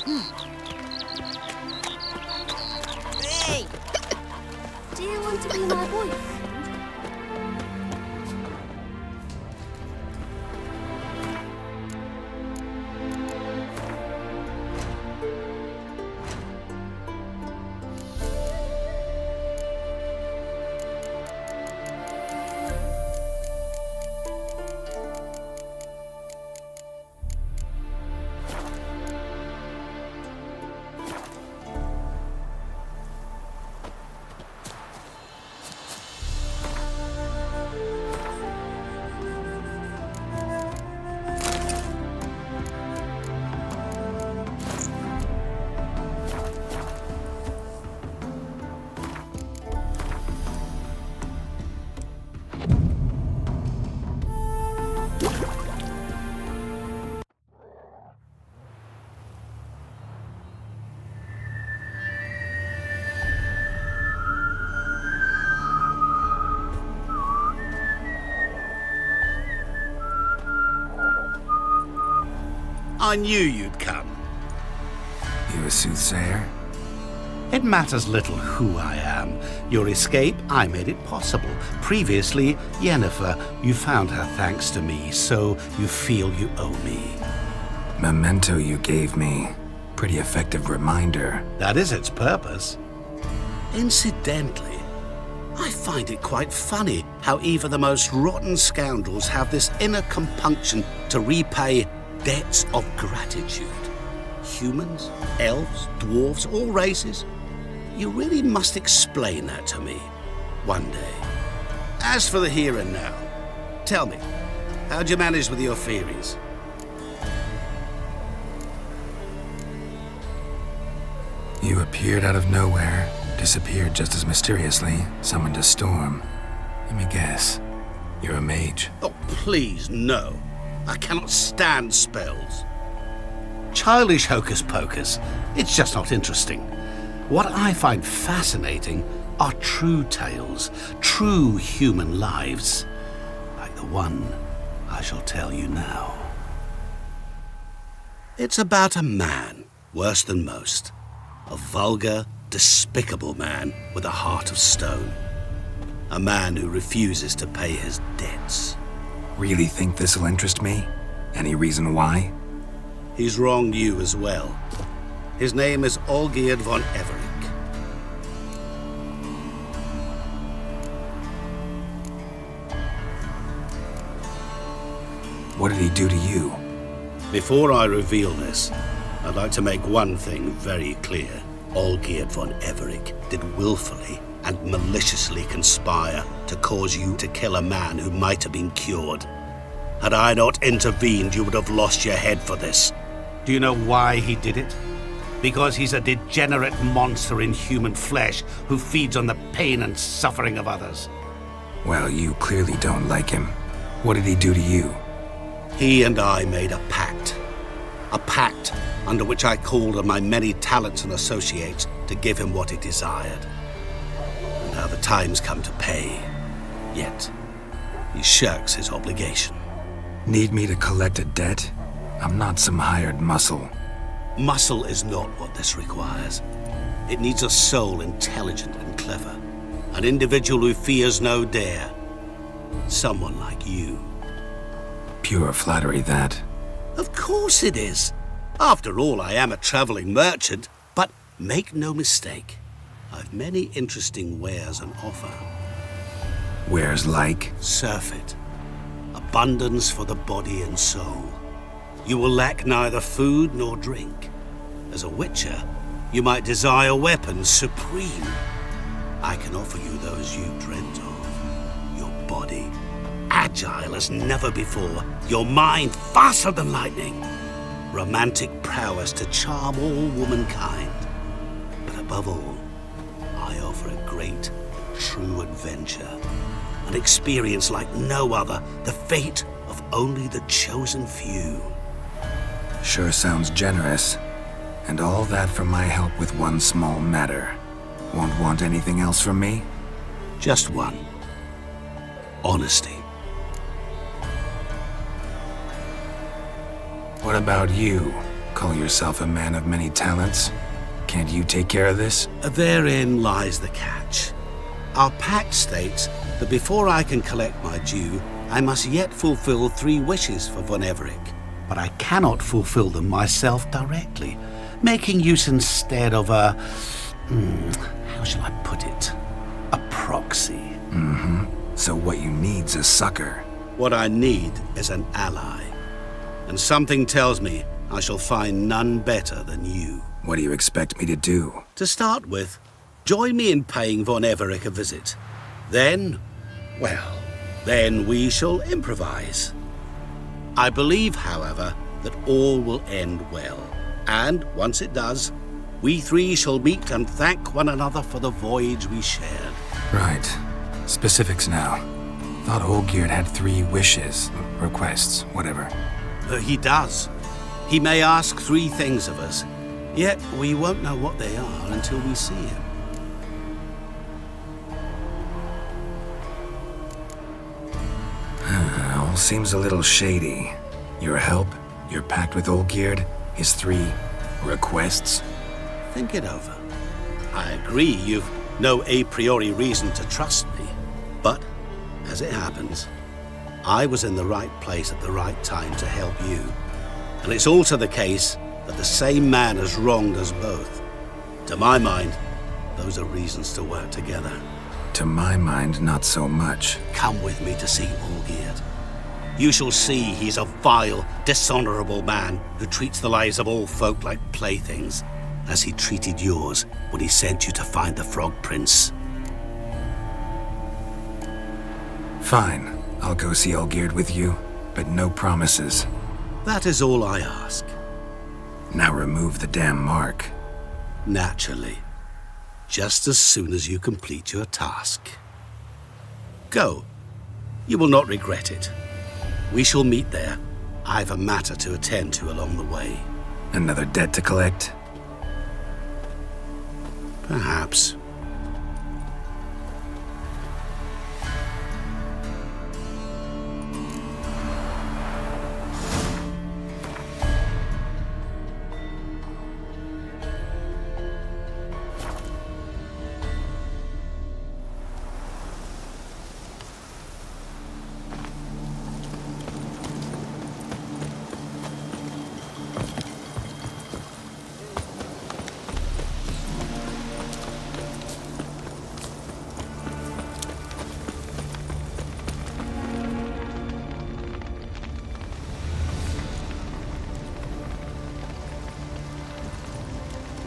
Hey! Do you want to be my boyfriend? I knew you'd come. You a soothsayer? It matters little who I am. Your escape, I made it possible. Previously, Yennefer, you found her thanks to me, so you feel you owe me. Memento you gave me. Pretty effective reminder. That is its purpose. Incidentally, I find it quite funny how even the most rotten scoundrels have this inner compunction to repay debts of gratitude. Humans, elves, dwarves, all races. You really must explain that to me one day. As for the here and now, tell me, how'd you manage with your theories? You appeared out of nowhere, disappeared just as mysteriously, summoned a storm. Let me guess. You're a mage. Oh, please, no. I cannot stand spells. Childish hocus pocus. It's just not interesting. What I find fascinating are true tales, true human lives, like the one I shall tell you now. It's about a man, worse than most. A vulgar, despicable man with a heart of stone. A man who refuses to pay his debts. Really think this'll interest me? Any reason why? He's wronged you as well. His name is Olgierd von Everec. What did he do to you? Before I reveal this, I'd like to make one thing very clear. Olgierd von Everec did willfully and maliciously conspire to cause you to kill a man who might have been cured. Had I not intervened, you would have lost your head for this. Do you know why he did it? Because he's a degenerate monster in human flesh who feeds on the pain and suffering of others. Well, you clearly don't like him. What did he do to you? He and I made a pact. A pact under which I called on my many talents and associates to give him what he desired. And now the time's come to pay. Yet, he shirks his obligation. Need me to collect a debt? I'm not some hired muscle. Muscle is not what this requires. It needs a soul intelligent and clever. An individual who fears no dare. Someone like you. Pure flattery, that. Of course it is. After all, I am a traveling merchant. But make no mistake, I've many interesting wares on offer. Wares like? Surfeit. Abundance for the body and soul. You will lack neither food nor drink. As a witcher, you might desire weapons supreme. I can offer you those you dreamt of. Your body, agile as never before. Your mind, faster than lightning. Romantic prowess to charm all womankind. But above all, I offer a great, true adventure. An experience like no other, the fate of only the chosen few. Sure sounds generous. And all that for my help with one small matter. Won't want anything else from me? Just one. Honesty. What about you? Call yourself a man of many talents? Can't you take care of this? Therein lies the catch. Our pact states that before I can collect my due, I must yet fulfill 3 wishes for Von Everec. But I cannot fulfill them myself directly, making use instead of a... how shall I put it? A proxy. So what you need's a sucker. What I need is an ally. And something tells me I shall find none better than you. What do you expect me to do? To start with, join me in paying Von Everec a visit. Then, well, then we shall improvise. I believe, however, that all will end well. And once it does, we 3 shall meet and thank one another for the voyage we shared. Right. Specifics now. Thought Olgierd had 3 wishes, requests, whatever. He does. He may ask 3 things of us, yet we won't know what they are until we see him. All seems a little shady. Your help, your pact with Olgierd, his 3 requests. Think it over. I agree you've no a priori reason to trust me, but as it happens, I was in the right place at the right time to help you. And it's also the case that the same man has wronged us both. To my mind, those are reasons to work together. To my mind, not so much. Come with me to see Olgierd. You shall see he's a vile, dishonorable man who treats the lives of all folk like playthings, as he treated yours when he sent you to find the Frog Prince. Fine. I'll go see Olgierd with you, but no promises. That is all I ask. Now remove the damn mark. Naturally. Just as soon as you complete your task. Go. You will not regret it. We shall meet there. I've a matter to attend to along the way. Another debt to collect? Perhaps.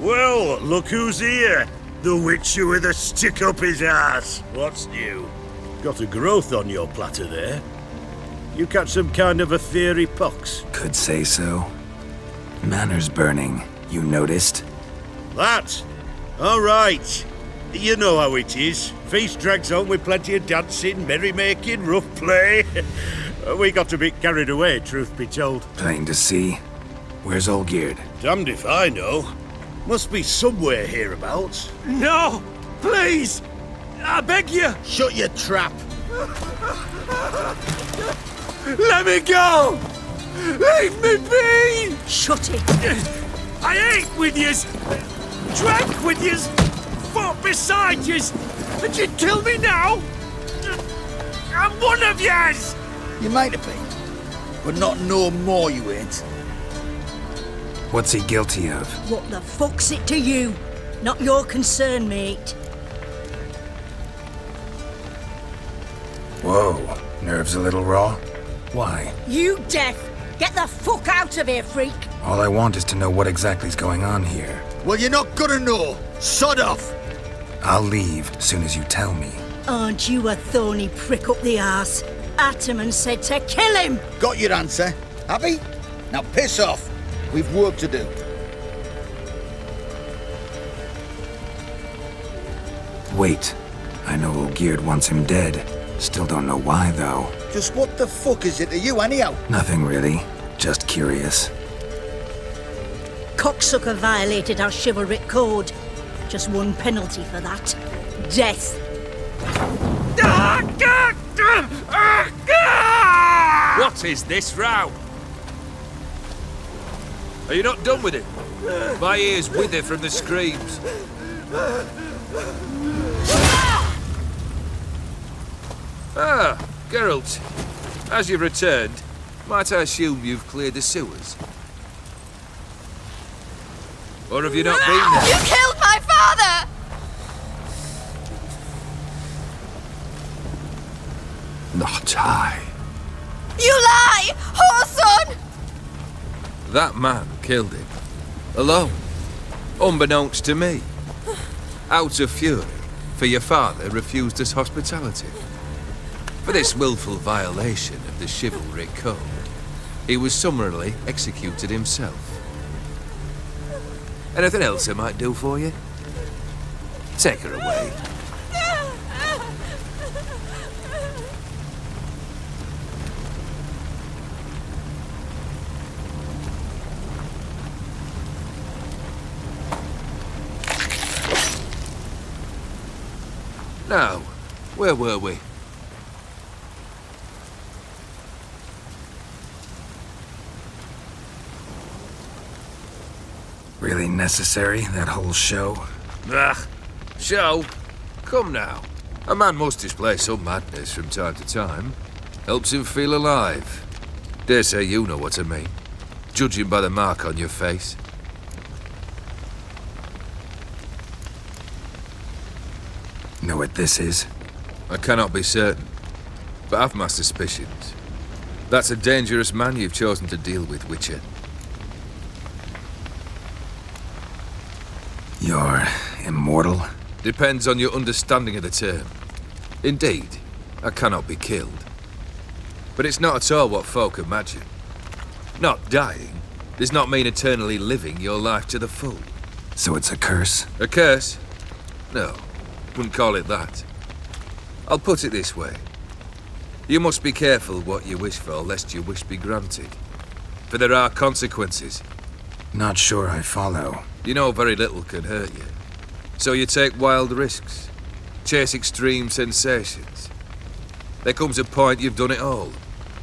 Well, look who's here. The Witcher with a stick up his ass. What's new? Got a growth on your platter there. You catch some kind of a theory pox? Could say so. Manor's burning. You noticed? That? All right. You know how it is. Feast drags on with plenty of dancing, merrymaking, rough play. We got a bit carried away, truth be told. Plain to see. Where's Olgierd? Damned if I know. Must be somewhere hereabouts. No! Please! I beg you! Shut your trap. Let me go! Leave me be! Shut it. I ate with yous! Drank with yous! Fought beside yous! And you'd kill me now? I'm one of yous! You might have been, but not no more you ain't. What's he guilty of? What the fuck's it to you? Not your concern, mate. Whoa. Nerves a little raw? Why? You deaf! Get the fuck out of here, freak! All I want is to know what exactly's going on here. Well, you're not gonna know. Sod off. I'll leave soon as you tell me. Aren't you a thorny prick up the arse? Ataman said to kill him! Got your answer. Happy? Now piss off. We've work to do. Wait. I know Olgierd wants him dead. Still don't know why, though. Just what the fuck is it to you, anyhow? Nothing really. Just curious. Cocksucker violated our chivalric code. Just one penalty for that. Death. What is this row? Are you not done with it? My ears wither from the screams. Ah, Geralt. As you've returned, might I assume you've cleared the sewers? Or have you not been there? You killed my father! Not I. You lie! Whoreson! That man killed him. Alone. Unbeknownst to me. Out of fury, for your father refused us hospitality. For this willful violation of the chivalric code, he was summarily executed himself. Anything else I might do for you? Take her away. Now, where were we? Really necessary, that whole show? Ugh. Show? Come now. A man must display some madness from time to time. Helps him feel alive. Dare say you know what I mean. Judging by the mark on your face. Know what this is? I cannot be certain, but I've my suspicions. That's a dangerous man you've chosen to deal with, Witcher. You're immortal? Depends on your understanding of the term. Indeed, I cannot be killed. But it's not at all what folk imagine. Not dying does not mean eternally living your life to the full. So it's a curse? A curse? No, wouldn't call it that. I'll put it this way. You must be careful what you wish for, lest your wish be granted. For there are consequences. Not sure I follow. You know very little can hurt you. So you take wild risks. Chase extreme sensations. There comes a point you've done it all,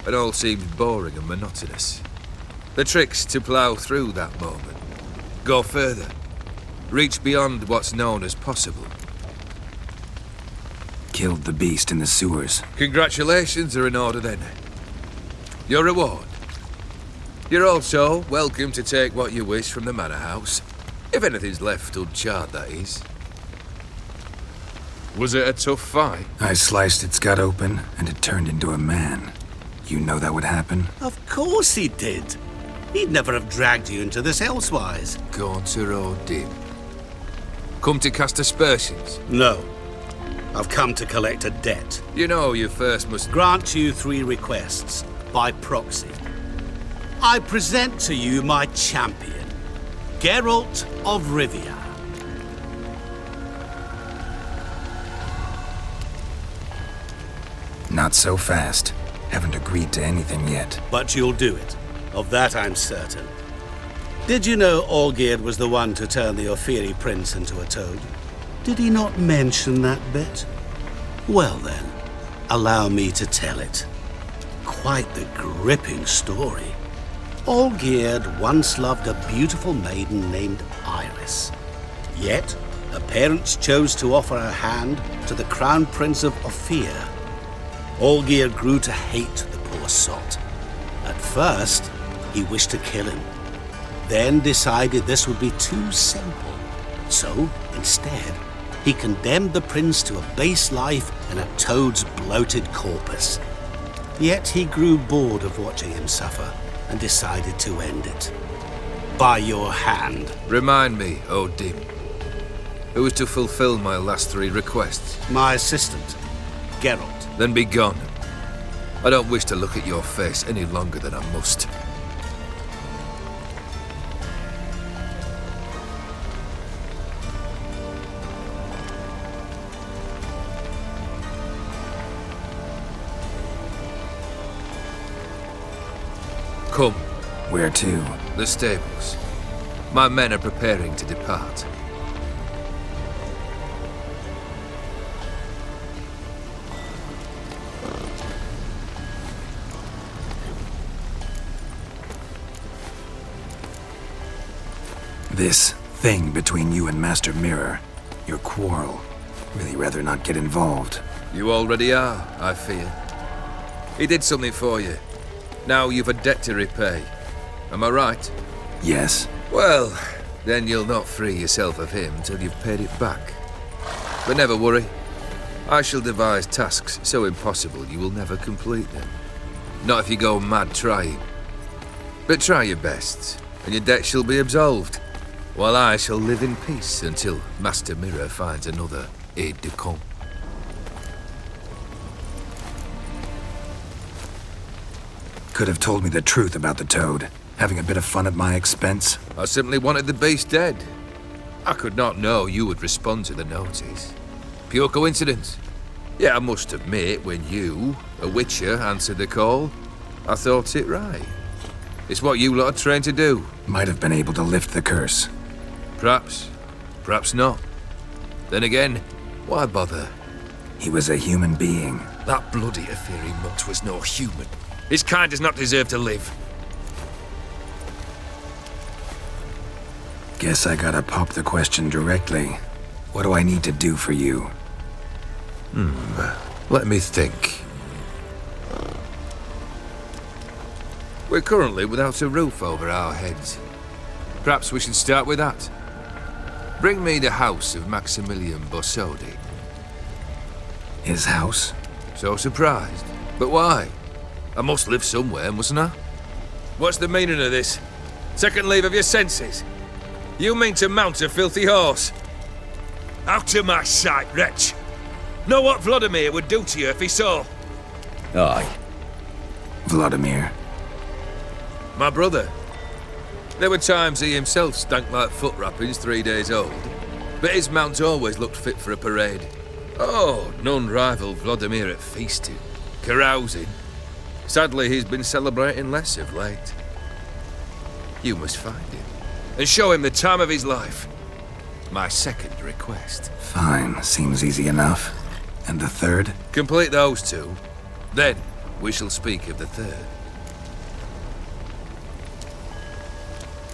and all seems boring and monotonous. The trick's to plough through that moment. Go further. Reach beyond what's known as possible. Killed the beast in the sewers. Congratulations are in order then. Your reward. You're also welcome to take what you wish from the manor house. If anything's left uncharred, that is. Was it a tough fight? I sliced its gut open, and it turned into a man. You know that would happen? Of course he did. He'd never have dragged you into this elsewise. Gaunter O'Dim. Come to cast aspersions? No. I've come to collect a debt. You know you first must Grant you 3 requests, by proxy. I present to you my champion, Geralt of Rivia. Not so fast. Haven't agreed to anything yet. But you'll do it. Of that I'm certain. Did you know Olgierd was the one to turn the Ofiri prince into a toad? Did he not mention that bit? Well then, allow me to tell it. Quite the gripping story. Olgierd once loved a beautiful maiden named Iris. Yet, her parents chose to offer her hand to the Crown Prince of Ophir. Olgierd grew to hate the poor sot. At first, he wished to kill him. Then decided this would be too simple. So, instead, he condemned the prince to a base life in a toad's bloated corpus. Yet he grew bored of watching him suffer and decided to end it. By your hand. Remind me, O'Dim. Who is to fulfill my last 3 requests? My assistant, Geralt. Then be gone. I don't wish to look at your face any longer than I must. Come. Where to? The stables. My men are preparing to depart. This thing between you and Master Mirror, your quarrel, really rather not get involved. You already are, I fear. He did something for you. Now you've a debt to repay. Am I right? Yes. Well, then you'll not free yourself of him till you've paid it back. But never worry. I shall devise tasks so impossible you will never complete them. Not if you go mad trying. But try your best, and your debt shall be absolved, while I shall live in peace until Master Mirror finds another aide-de-camp. Could have told me the truth about the toad. Having a bit of fun at my expense. I simply wanted the beast dead. I could not know you would respond to the notice. Pure coincidence. Yeah, I must admit, when you, a witcher, answered the call, I thought it right. It's what you lot are trained to do. Might have been able to lift the curse. Perhaps. Perhaps not. Then again, why bother? He was a human being. That bloody Aetheri mutt was no human. His kind does not deserve to live. Guess I gotta pop the question directly. What do I need to do for you? Let me think. We're currently without a roof over our heads. Perhaps we should start with that. Bring me the house of Maximilian Borsodi. His house? So surprised. But why? I must live somewhere, mustn't I? What's the meaning of this? Second leave of your senses? You mean to mount a filthy horse? Out of my sight, wretch! Know what Vladimir would do to you if he saw? Aye. Vladimir. My brother. There were times he himself stank like foot wrappings 3 days old, but his mount always looked fit for a parade. Oh, none rival Vladimir at feasting, carousing. Sadly, he's been celebrating less of late. You must find him, and show him the time of his life. My second request. Fine, seems easy enough. And the third? Complete those two, then we shall speak of the third.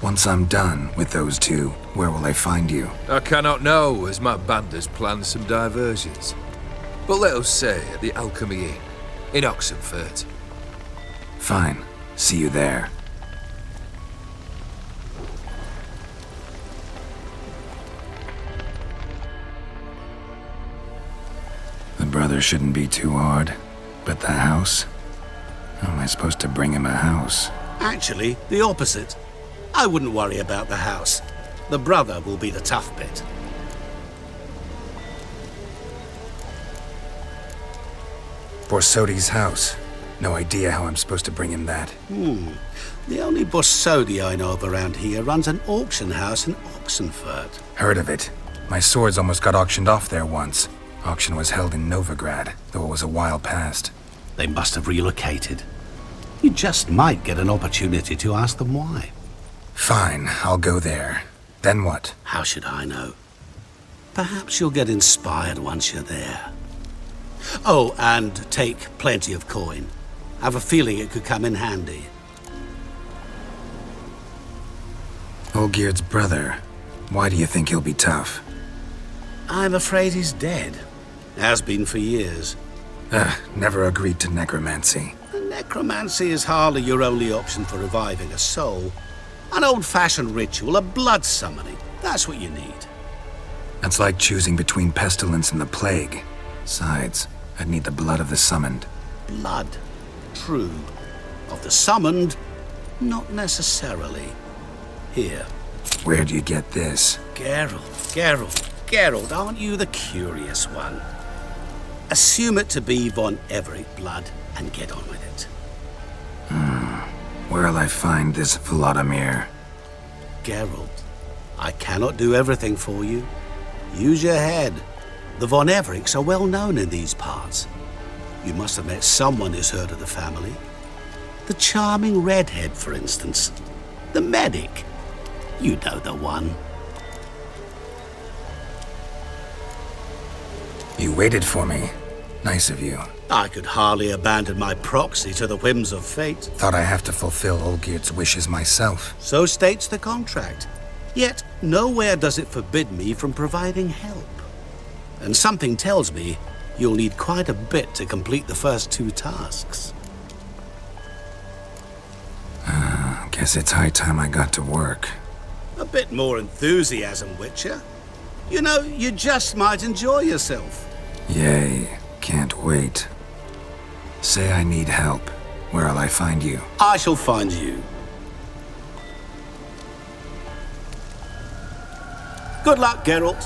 Once I'm done with those two, where will I find you? I cannot know, as my band has planned some diversions. But let us say at the Alchemy Inn, in Oxenfurt. Fine. See you there. The brother shouldn't be too hard. But the house? How am I supposed to bring him a house? Actually, the opposite. I wouldn't worry about the house. The brother will be the tough bit. Borsodi's house. No idea how I'm supposed to bring him that. The only Borsodi I know of around here runs an auction house in Oxenfurt. Heard of it. My swords almost got auctioned off there once. Auction was held in Novigrad, though it was a while past. They must have relocated. You just might get an opportunity to ask them why. Fine, I'll go there. Then what? How should I know? Perhaps you'll get inspired once you're there. Oh, and take plenty of coin. Have a feeling it could come in handy. Olgierd's brother. Why do you think he'll be tough? I'm afraid he's dead. Has been for years. Never agreed to necromancy. Necromancy is hardly your only option for reviving a soul. An old-fashioned ritual, a blood summoning. That's what you need. That's like choosing between pestilence and the plague. Besides, I'd need the blood of the summoned. Blood. True. Of the summoned, not necessarily. Here. Where'd you get this? Geralt, aren't you the curious one? Assume it to be von Everett blood and get on with it. Where'll I find this Vladimir? Geralt, I cannot do everything for you. Use your head. The von Evericks are well known in these parts. You must have met someone who's heard of the family. The charming redhead, for instance. The medic. You know the one. You waited for me. Nice of you. I could hardly abandon my proxy to the whims of fate. Thought I have to fulfill Olgierd's wishes myself. So states the contract. Yet nowhere does it forbid me from providing help. And something tells me you'll need quite a bit to complete the first 2 tasks. Guess it's high time I got to work. A bit more enthusiasm, Witcher. You know, you just might enjoy yourself. Yay, can't wait. Say I need help. Where'll I find you? I shall find you. Good luck, Geralt.